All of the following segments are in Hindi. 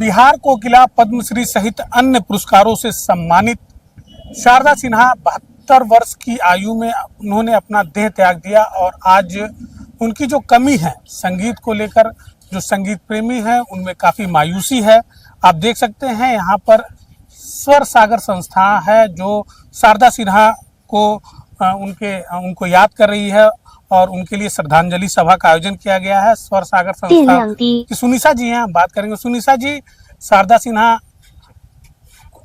बिहार कोकिला पद्मश्री सहित अन्य पुरस्कारों से सम्मानित शारदा सिन्हा 72 वर्ष की आयु में उन्होंने अपना देह त्याग दिया और आज उनकी जो कमी है संगीत को लेकर, जो संगीत प्रेमी है उनमें काफ़ी मायूसी है। आप देख सकते हैं यहाँ पर स्वर सागर संस्था है जो शारदा सिन्हा को उनको याद कर रही है और उनके लिए श्रद्धांजलि सभा का आयोजन किया गया है। स्वर सागर संस्था की सुनीसा जी हैं, हम बात करेंगे। सुनीसा जी, शारदा सिन्हा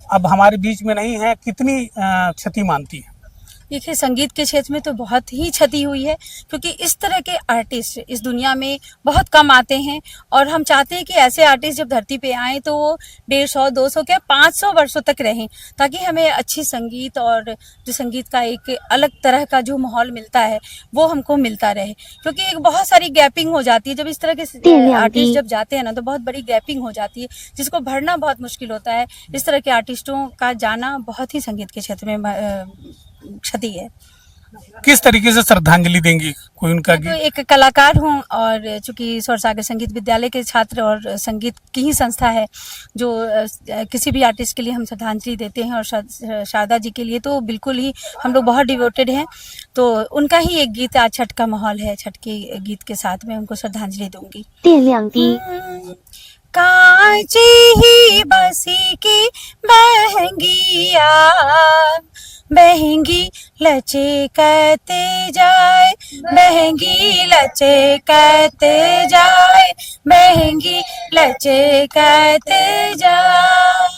अब हमारे बीच में नहीं है, कितनी क्षति मानती है? देखिए, संगीत के क्षेत्र में तो बहुत ही क्षति हुई है, क्योंकि इस तरह के आर्टिस्ट इस दुनिया में बहुत कम आते हैं और हम चाहते हैं कि ऐसे आर्टिस्ट जब धरती पे आएँ तो वो 150, 200 क्या 500 वर्षों तक रहें, ताकि हमें अच्छी संगीत और जो संगीत का एक अलग तरह का जो माहौल मिलता है वो हमको मिलता रहे। क्योंकि एक बहुत सारी गैपिंग हो जाती है, जब इस तरह के आर्टिस्ट जब जाते हैं ना तो बहुत बड़ी गैपिंग हो जाती है, जिसको भरना बहुत मुश्किल होता है। इस तरह के आर्टिस्टों का जाना बहुत ही संगीत के क्षेत्र में क्षति है। किस तरीके से श्रद्धांजलि देंगी? कोई उनका तो एक कलाकार हूँ और चूंकि स्वर सागर संगीत विद्यालय के छात्र और संगीत की ही संस्था है जो किसी भी आर्टिस्ट के लिए हम श्रद्धांजलि देते हैं, और शारदा जी के लिए तो बिल्कुल ही हम लोग बहुत डिवोटेड हैं। तो उनका ही एक गीत, आज छठ का माहौल है, छठ के गीत के साथ मैं उनको श्रद्धांजलि दूंगी। कांची ही बसी की बहंगिया, बहंगी लचे कहते जाए, बहंगी लचे कहते जाए, बहंगी लचे कहते जाए।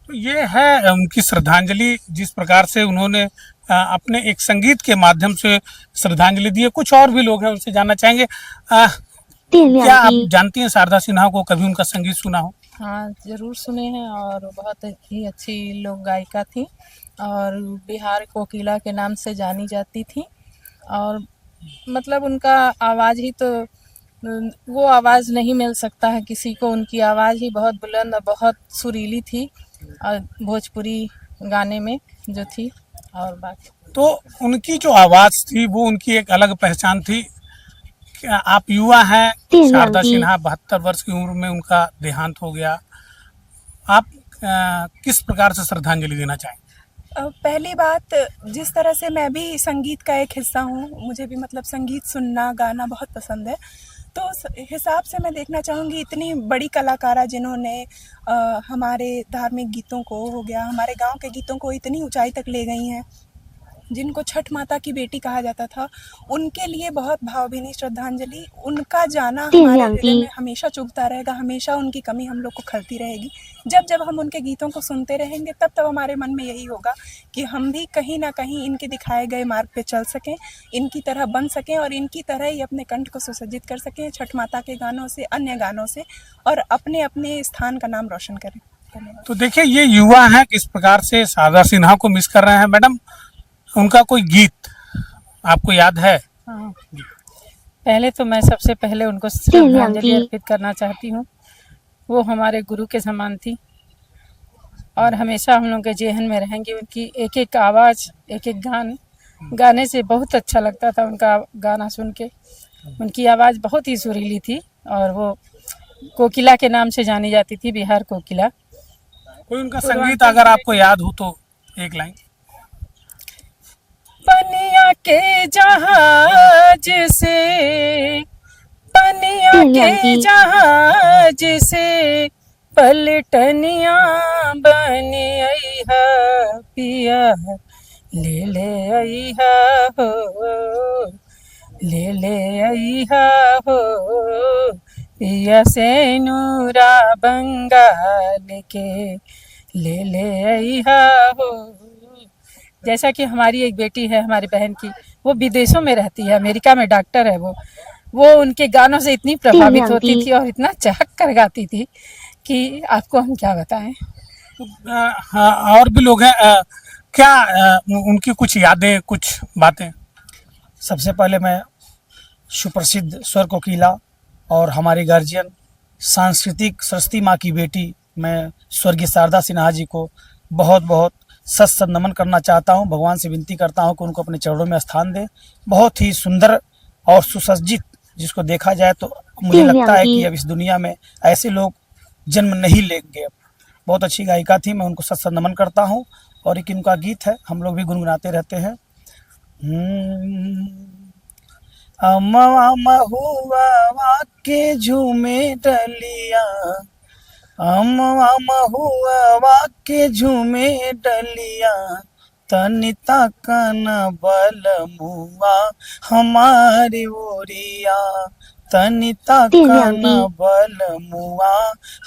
तो ये है उनकी श्रद्धांजलि, जिस प्रकार से उन्होंने अपने एक संगीत के माध्यम से श्रद्धांजलि दी है। कुछ और भी लोग हैं, उनसे जानना चाहेंगे। क्या आप जानती हैं शारदा सिन्हा को? कभी उनका संगीत सुना हो? हाँ, जरूर सुने हैं और बहुत ही अच्छी लोक गायिका थी और बिहार कोकिला के नाम से जानी जाती थी। और मतलब उनका आवाज़ ही तो, वो आवाज़ नहीं मिल सकता है किसी को। उनकी आवाज़ ही बहुत बुलंद और बहुत सुरीली थी और भोजपुरी गाने में जो थी। और बात तो उनकी जो आवाज़ थी वो उनकी एक अलग पहचान थी। आप युवा हैं, शारदा सिन्हा 72 वर्ष की उम्र में उनका देहांत हो गया। आप किस प्रकार से श्रद्धांजलि देना चाहेंगे? पहली बात, जिस तरह से मैं भी संगीत का एक हिस्सा हूँ, मुझे भी मतलब संगीत सुनना गाना बहुत पसंद है, तो उस हिसाब से मैं देखना चाहूँगी इतनी बड़ी कलाकारा जिन्होंने हमारे धार्मिक गीतों को हो गया, हमारे गांव के गीतों को इतनी ऊंचाई तक ले गई हैं, जिनको छठ माता की बेटी कहा जाता था, उनके लिए बहुत भावभीनी श्रद्धांजलि। उनका जाना हमारे हृदय में हमेशा चुभता रहेगा, हमेशा उनकी कमी हम लोग को खलती रहेगी। जब जब हम उनके गीतों को सुनते रहेंगे तब तब हमारे मन में यही होगा कि हम भी कहीं ना कहीं इनके दिखाए गए मार्ग पे चल सकें, इनकी तरह बन सकें और इनकी तरह ही अपने कंठ को सुसज्जित कर सकें छठ माता के गानों से, अन्य गानों से, और अपने अपने स्थान का नाम रोशन करें। तो देखिए, ये युवा हैं किस प्रकार से शारदा सिन्हा को मिस कर रहे हैं। मैडम, उनका कोई गीत आपको याद है? हाँ, पहले तो मैं सबसे पहले उनको श्रद्धांजलि अर्पित करना चाहती हूँ। वो हमारे गुरु के समान थी और हमेशा हम लोग के जेहन में रहेंगी। उनकी एक एक आवाज़, एक एक गाने से बहुत अच्छा लगता था उनका गाना सुन के। उनकी आवाज़ बहुत ही सुरीली थी और वो कोकिला के नाम से जानी जाती थी, बिहार कोकिला। कोई उनका संगीत अगर आपको याद हो तो एक लाइन। पनिया के जहाज से, पनिया के जहाज से, पलटनिया बन अइहा पिया, ले ले अइहा हो, ले ले अइहा हो, पिया से नूरा बंगाल के, ले ले अइहा हो। जैसा कि हमारी एक बेटी है, हमारी बहन की, वो विदेशों में रहती है, अमेरिका में डॉक्टर है। वो उनके गानों से इतनी प्रभावित होती थी और इतना चहक कर गाती थी कि आपको हम क्या बताएं। हाँ, और भी लोग हैं। क्या उनकी कुछ यादें, कुछ बातें? सबसे पहले मैं सुप्रसिद्ध स्वर कोकिला और हमारी गार्जियन सांस्कृतिक सरस्वती माँ की बेटी, मैं स्वर्गीय शारदा सिन्हा जी को बहुत बहुत सत नमन करना चाहता हूं। भगवान से विनती करता हूं कि उनको अपने चरणों में स्थान दे। बहुत ही सुंदर और सुसज्जित, जिसको देखा जाए तो मुझे लगता है कि अब इस दुनिया में ऐसे लोग जन्म नहीं लेंगे अब। बहुत अच्छी गायिका थी, मैं उनको सत सत नमन करता हूँ। और एक इनका गीत है, हम लोग भी गुनगुनाते रहते हैं। अमवा महुआ के झूमे डलिया, अमवा महुआ के झूमे डलिया, तनिता कन बल मुआ हमारी ओरिया, तनिता कन बल मुआ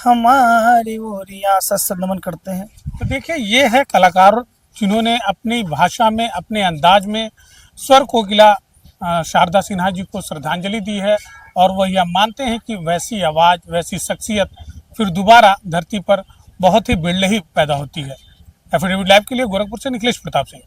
हमारी ओरिया। सत नमन करते हैं। तो देखिए, ये है कलाकार जिन्होंने अपनी भाषा में, अपने अंदाज में स्वर कोकिला शारदा सिन्हा जी को श्रद्धांजलि दी है। और वह यह मानते हैं कि वैसी आवाज़, वैसी शख्सियत फिर दोबारा धरती पर बहुत ही बिरले ही पैदा होती है। एफएडीवी लाइव के लिए गोरखपुर से निखिलेश प्रताप सिंह।